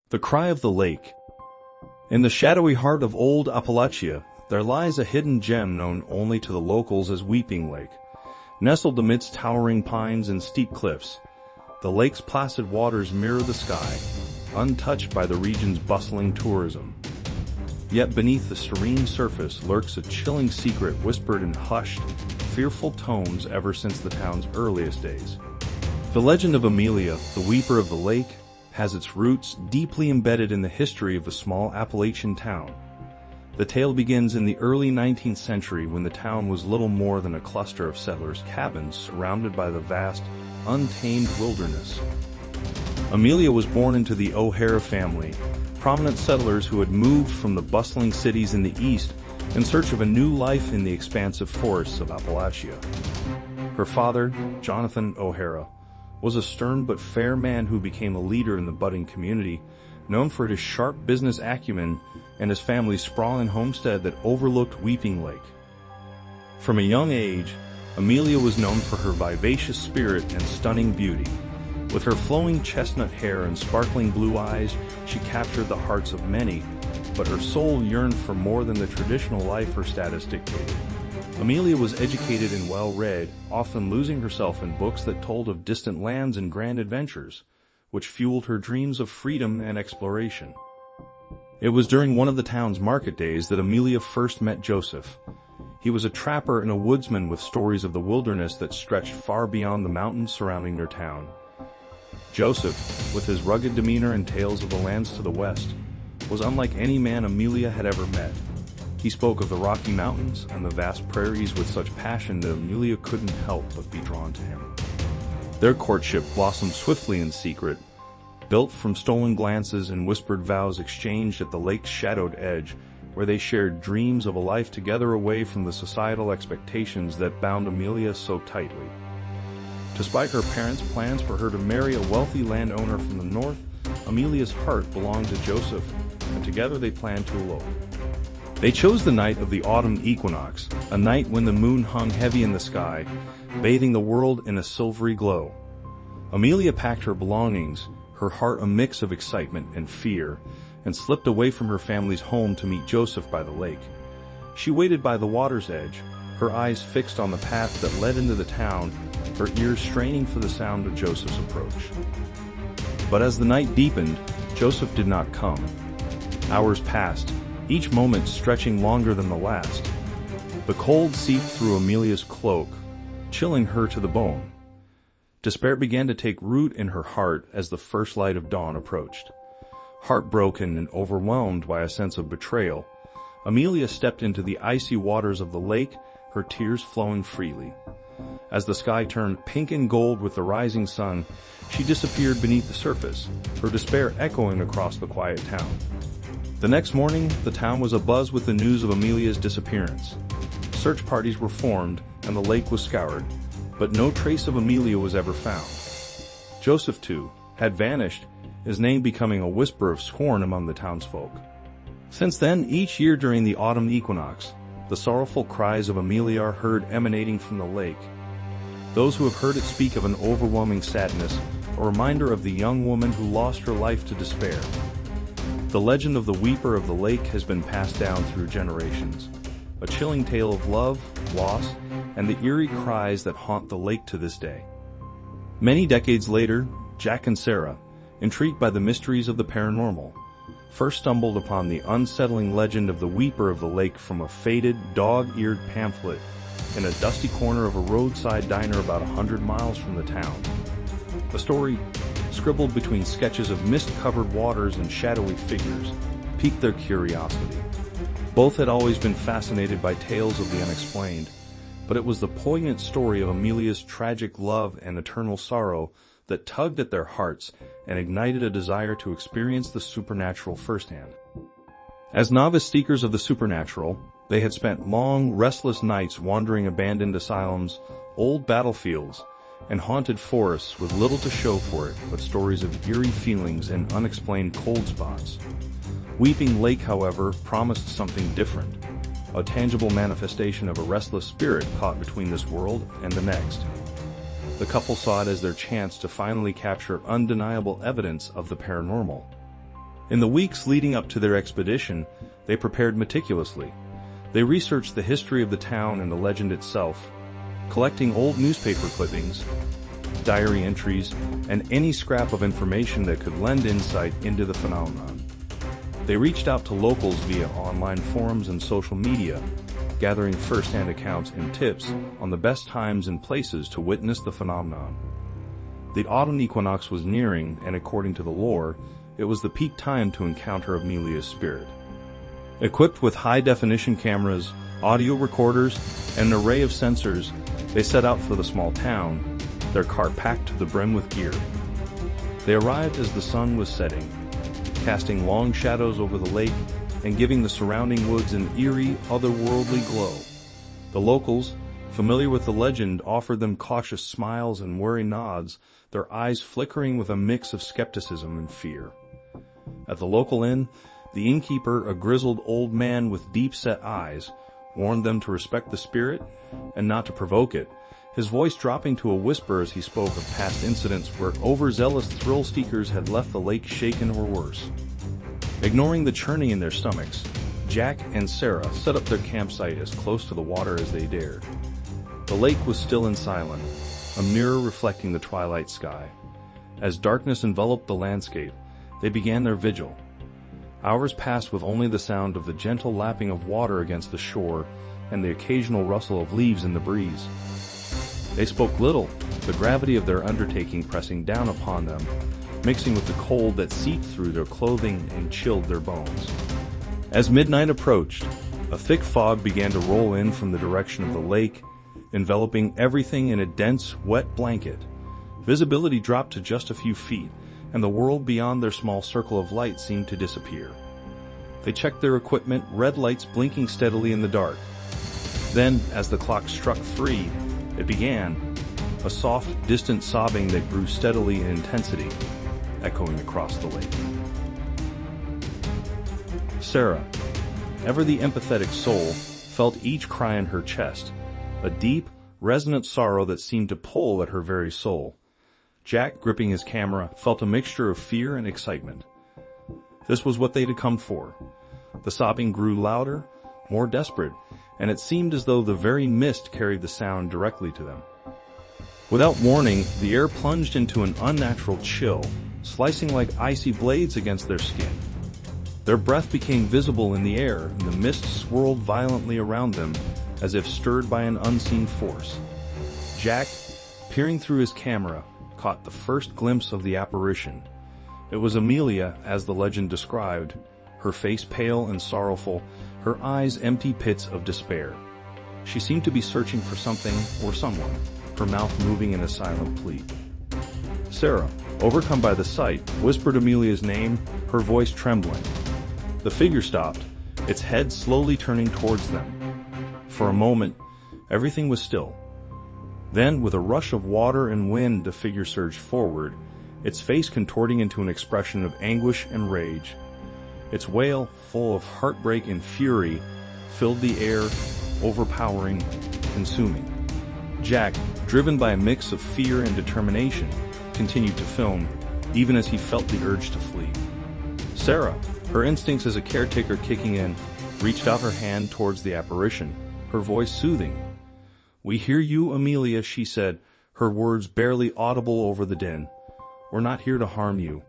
The Cry of the Lake. In the shadowy heart of old Appalachia, there lies a hidden gem known only to the locals as Weeping Lake. Nestled amidst towering pines and steep cliffs, the lake's placid waters mirror the sky, untouched by the region's bustling tourism. Yet beneath the serene surface lurks a chilling secret whispered in hushed, fearful tones ever since the town's earliest days. The legend of Amelia, the Weeper of the Lake, has its roots deeply embedded in the history of a small Appalachian town. The tale begins in the early 19th century when the town was little more than a cluster of settlers' cabins surrounded by the vast, untamed wilderness. Amelia was born into the O'Hara family, prominent settlers who had moved from the bustling cities in the east in search of a new life in the expansive forests of Appalachia. Her father, Jonathan O'Hara, was a stern but fair man who became a leader in the budding community, known for his sharp business acumen and his family's sprawling homestead that overlooked Weeping Lake. From a young age, Amelia was known for her vivacious spirit and stunning beauty. With her flowing chestnut hair and sparkling blue eyes, she captured the hearts of many, but her soul yearned for more than the traditional life her status dictated. Amelia was educated and well-read, often losing herself in books that told of distant lands and grand adventures, which fueled her dreams of freedom and exploration. It was during one of the town's market days that Amelia first met Joseph. He was a trapper and a woodsman with stories of the wilderness that stretched far beyond the mountains surrounding their town. Joseph, with his rugged demeanor and tales of the lands to the west, was unlike any man Amelia had ever met. He spoke of the Rocky Mountains and the vast prairies with such passion that Amelia couldn't help but be drawn to him. Their courtship blossomed swiftly in secret, built from stolen glances and whispered vows exchanged at the lake's shadowed edge, where they shared dreams of a life together away from the societal expectations that bound Amelia so tightly. Despite her parents' plans for her to marry a wealthy landowner from the north, Amelia's heart belonged to Joseph, and together they planned to elope. They chose the night of the autumn equinox, a night when the moon hung heavy in the sky, bathing the world in a silvery glow. Amelia packed her belongings, her heart a mix of excitement and fear, and slipped away from her family's home to meet Joseph by the lake. She waited by the water's edge, her eyes fixed on the path that led into the town, her ears straining for the sound of Joseph's approach. But as the night deepened, Joseph did not come. Hours passed, each moment stretching longer than the last. The cold seeped through Amelia's cloak, chilling her to the bone. Despair began to take root in her heart as the first light of dawn approached. Heartbroken and overwhelmed by a sense of betrayal, Amelia stepped into the icy waters of the lake, her tears flowing freely. As the sky turned pink and gold with the rising sun, she disappeared beneath the surface, her despair echoing across the quiet town. The next morning, the town was abuzz with the news of Amelia's disappearance. Search parties were formed, and the lake was scoured, but no trace of Amelia was ever found. Joseph, too, had vanished, his name becoming a whisper of scorn among the townsfolk. Since then, each year during the autumn equinox, the sorrowful cries of Amelia are heard emanating from the lake. Those who have heard it speak of an overwhelming sadness, a reminder of the young woman who lost her life to despair. The legend of the Weeper of the Lake has been passed down through generations, a chilling tale of love, loss, and the eerie cries that haunt the lake to this day. Many decades later, Jack and Sarah, intrigued by the mysteries of the paranormal, first stumbled upon the unsettling legend of the Weeper of the Lake from a faded, dog-eared pamphlet in a dusty corner of a roadside diner about 100 miles from the town. The story, scribbled between sketches of mist-covered waters and shadowy figures, piqued their curiosity. Both had always been fascinated by tales of the unexplained, but it was the poignant story of Amelia's tragic love and eternal sorrow that tugged at their hearts and ignited a desire to experience the supernatural firsthand. As novice seekers of the supernatural, they had spent long, restless nights wandering abandoned asylums, old battlefields, and haunted forests with little to show for it but stories of eerie feelings and unexplained cold spots. Weeping Lake, however, promised something different, a tangible manifestation of a restless spirit caught between this world and the next. The couple saw it as their chance to finally capture undeniable evidence of the paranormal. In the weeks leading up to their expedition, they prepared meticulously. They researched the history of the town and the legend itself, collecting old newspaper clippings, diary entries, and any scrap of information that could lend insight into the phenomenon. They reached out to locals via online forums and social media, gathering first-hand accounts and tips on the best times and places to witness the phenomenon. The autumn equinox was nearing, and according to the lore, it was the peak time to encounter Amelia's spirit. Equipped with high-definition cameras, audio recorders, and an array of sensors, they set out for the small town, their car packed to the brim with gear. They arrived as the sun was setting, casting long shadows over the lake and giving the surrounding woods an eerie, otherworldly glow. The locals, familiar with the legend, offered them cautious smiles and wary nods, their eyes flickering with a mix of skepticism and fear. At the local inn, the innkeeper, a grizzled old man with deep-set eyes, warned them to respect the spirit and not to provoke it, his voice dropping to a whisper as he spoke of past incidents where overzealous thrill-seekers had left the lake shaken or worse. Ignoring the churning in their stomachs, Jack and Sarah set up their campsite as close to the water as they dared. The lake was still and silent, a mirror reflecting the twilight sky. As darkness enveloped the landscape, they began their vigil. Hours passed with only the sound of the gentle lapping of water against the shore and the occasional rustle of leaves in the breeze. They spoke little, the gravity of their undertaking pressing down upon them, mixing with the cold that seeped through their clothing and chilled their bones. As midnight approached, a thick fog began to roll in from the direction of the lake, enveloping everything in a dense, wet blanket. Visibility dropped to just a few feet, and the world beyond their small circle of light seemed to disappear. They checked their equipment, red lights blinking steadily in the dark. Then, as the clock struck 3, it began, a soft, distant sobbing that grew steadily in intensity, echoing across the lake. Sarah, ever the empathetic soul, felt each cry in her chest, a deep, resonant sorrow that seemed to pull at her very soul. Jack, gripping his camera, felt a mixture of fear and excitement. This was what they'd come for. The sobbing grew louder, more desperate, and it seemed as though the very mist carried the sound directly to them. Without warning, the air plunged into an unnatural chill, slicing like icy blades against their skin. Their breath became visible in the air, and the mist swirled violently around them, as if stirred by an unseen force. Jack, peering through his camera, caught the first glimpse of the apparition. It was Amelia, as the legend described, her face pale and sorrowful, her eyes empty pits of despair. She seemed to be searching for something or someone, her mouth moving in a silent plea. Sarah, overcome by the sight, whispered Amelia's name, her voice trembling. The figure stopped, its head slowly turning towards them. For a moment, everything was still. Then, with a rush of water and wind, the figure surged forward, its face contorting into an expression of anguish and rage. Its wail, full of heartbreak and fury, filled the air, overpowering, consuming. Jack, driven by a mix of fear and determination, continued to film, even as he felt the urge to flee. Sarah, her instincts as a caretaker kicking in, reached out her hand towards the apparition, her voice soothing. "We hear you, Amelia," she said, her words barely audible over the din. "We're not here to harm you."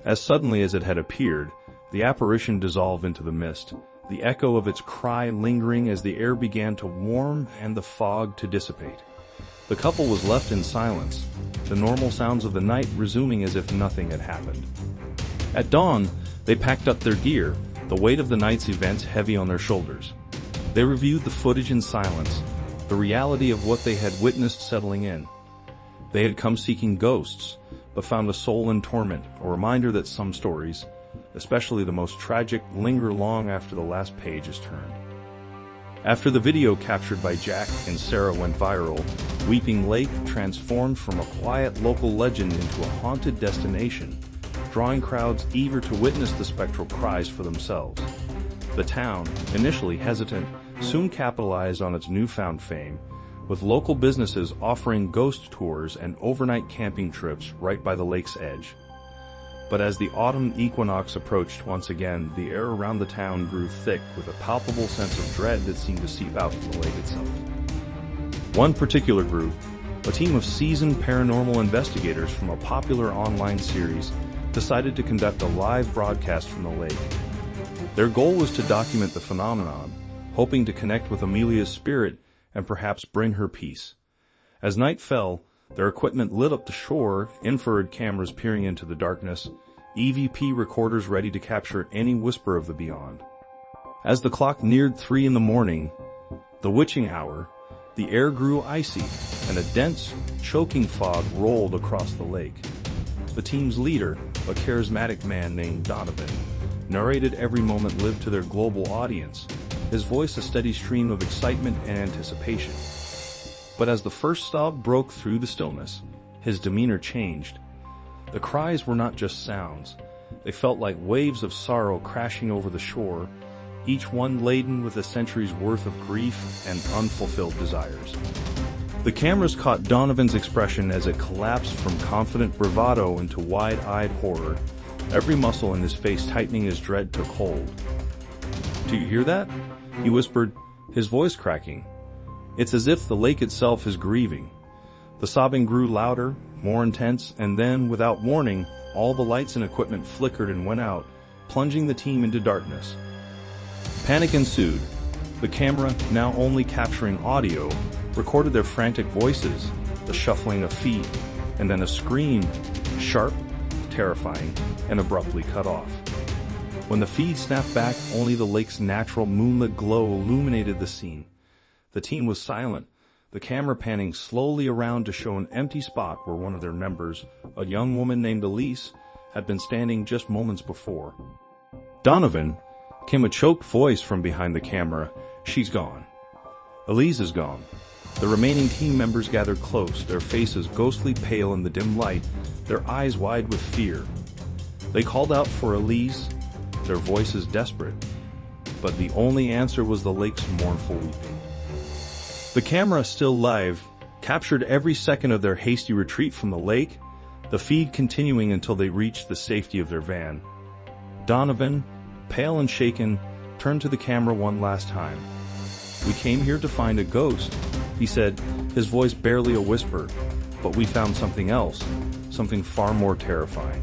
As suddenly as it had appeared, the apparition dissolved into the mist, the echo of its cry lingering as the air began to warm and the fog to dissipate. The couple was left in silence, the normal sounds of the night resuming as if nothing had happened. At dawn, they packed up their gear, the weight of the night's events heavy on their shoulders. They reviewed the footage in silence, the reality of what they had witnessed settling in. They had come seeking ghosts, but found a soul in torment, a reminder that some stories, especially the most tragic, linger long after the last page is turned. After the video captured by Jack and Sarah went viral, Weeping Lake transformed from a quiet local legend into a haunted destination, drawing crowds eager to witness the spectral cries for themselves. The town, initially hesitant, soon capitalized on its newfound fame, with local businesses offering ghost tours and overnight camping trips right by the lake's edge. But as the autumn equinox approached once again, the air around the town grew thick with a palpable sense of dread that seemed to seep out from the lake itself. One particular group, a team of seasoned paranormal investigators from a popular online series, decided to conduct a live broadcast from the lake. Their goal was to document the phenomenon, hoping to connect with Amelia's spirit and perhaps bring her peace. As night fell, their equipment lit up the shore, infrared cameras peering into the darkness, EVP recorders ready to capture any whisper of the beyond. As the clock neared 3 a.m, the witching hour, the air grew icy, and a dense, choking fog rolled across the lake. The team's leader, a charismatic man named Donovan, narrated every moment lived to their global audience, his voice a steady stream of excitement and anticipation. But as the first sob broke through the stillness, his demeanor changed. The cries were not just sounds. They felt like waves of sorrow crashing over the shore, each one laden with a century's worth of grief and unfulfilled desires. The cameras caught Donovan's expression as it collapsed from confident bravado into wide-eyed horror, every muscle in his face tightening as dread took hold. "Do you hear that?" he whispered, his voice cracking. It's as if the lake itself is grieving. The sobbing grew louder, more intense, and then, without warning, all the lights and equipment flickered and went out, plunging the team into darkness. Panic ensued. The camera, now only capturing audio, recorded their frantic voices, the shuffling of feet, and then a scream, sharp, terrifying, and abruptly cut off. When the feed snapped back, only the lake's natural moonlit glow illuminated the scene. The team was silent, the camera panning slowly around to show an empty spot where one of their members, a young woman named Elise, had been standing just moments before. "Donovan," came a choked voice from behind the camera. "She's gone. Elise is gone." The remaining team members gathered close, their faces ghostly pale in the dim light, their eyes wide with fear. They called out for Elise, their voices desperate, but the only answer was the lake's mournful weeping. The camera, still live, captured every second of their hasty retreat from the lake, the feed continuing until they reached the safety of their van. Donovan, pale and shaken, turned to the camera one last time. "We came here to find a ghost," he said, his voice barely a whisper, "but we found something else, something far more terrifying.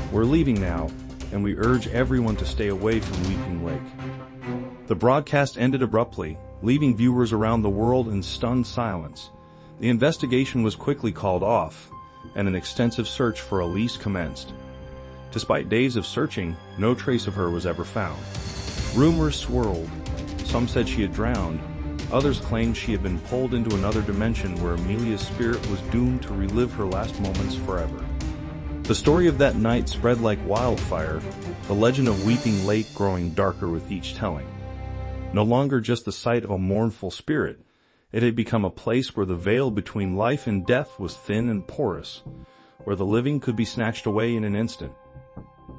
We're leaving now, and we urge everyone to stay away from Weeping Lake." The broadcast ended abruptly, leaving viewers around the world in stunned silence. The investigation was quickly called off, and an extensive search for Elise commenced. Despite days of searching, no trace of her was ever found. Rumors swirled. Some said she had drowned. Others claimed she had been pulled into another dimension where Amelia's spirit was doomed to relive her last moments forever. The story of that night spread like wildfire, the legend of Weeping Lake growing darker with each telling. No longer just the sight of a mournful spirit, it had become a place where the veil between life and death was thin and porous, where the living could be snatched away in an instant.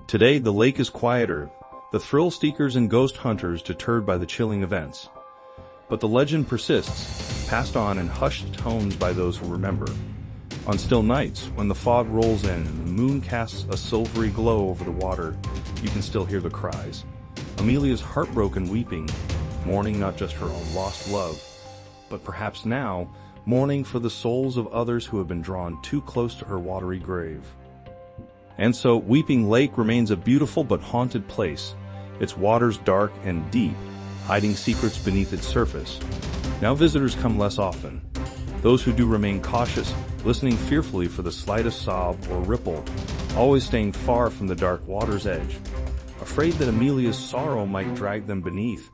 Today, the lake is quieter, the thrill-seekers and ghost hunters deterred by the chilling events. But the legend persists, passed on in hushed tones by those who remember. On still nights, when the fog rolls in and the moon casts a silvery glow over the water, you can still hear the cries. Amelia's heartbroken weeping, mourning not just her own lost love, but perhaps now, mourning for the souls of others who have been drawn too close to her watery grave. And so, Weeping Lake remains a beautiful but haunted place, its waters dark and deep, hiding secrets beneath its surface. Now visitors come less often. Those who do remain cautious, listening fearfully for the slightest sob or ripple, always staying far from the dark water's edge, afraid that Amelia's sorrow might drag them beneath,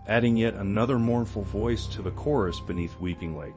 adding yet another mournful voice to the chorus beneath Weeping Lake.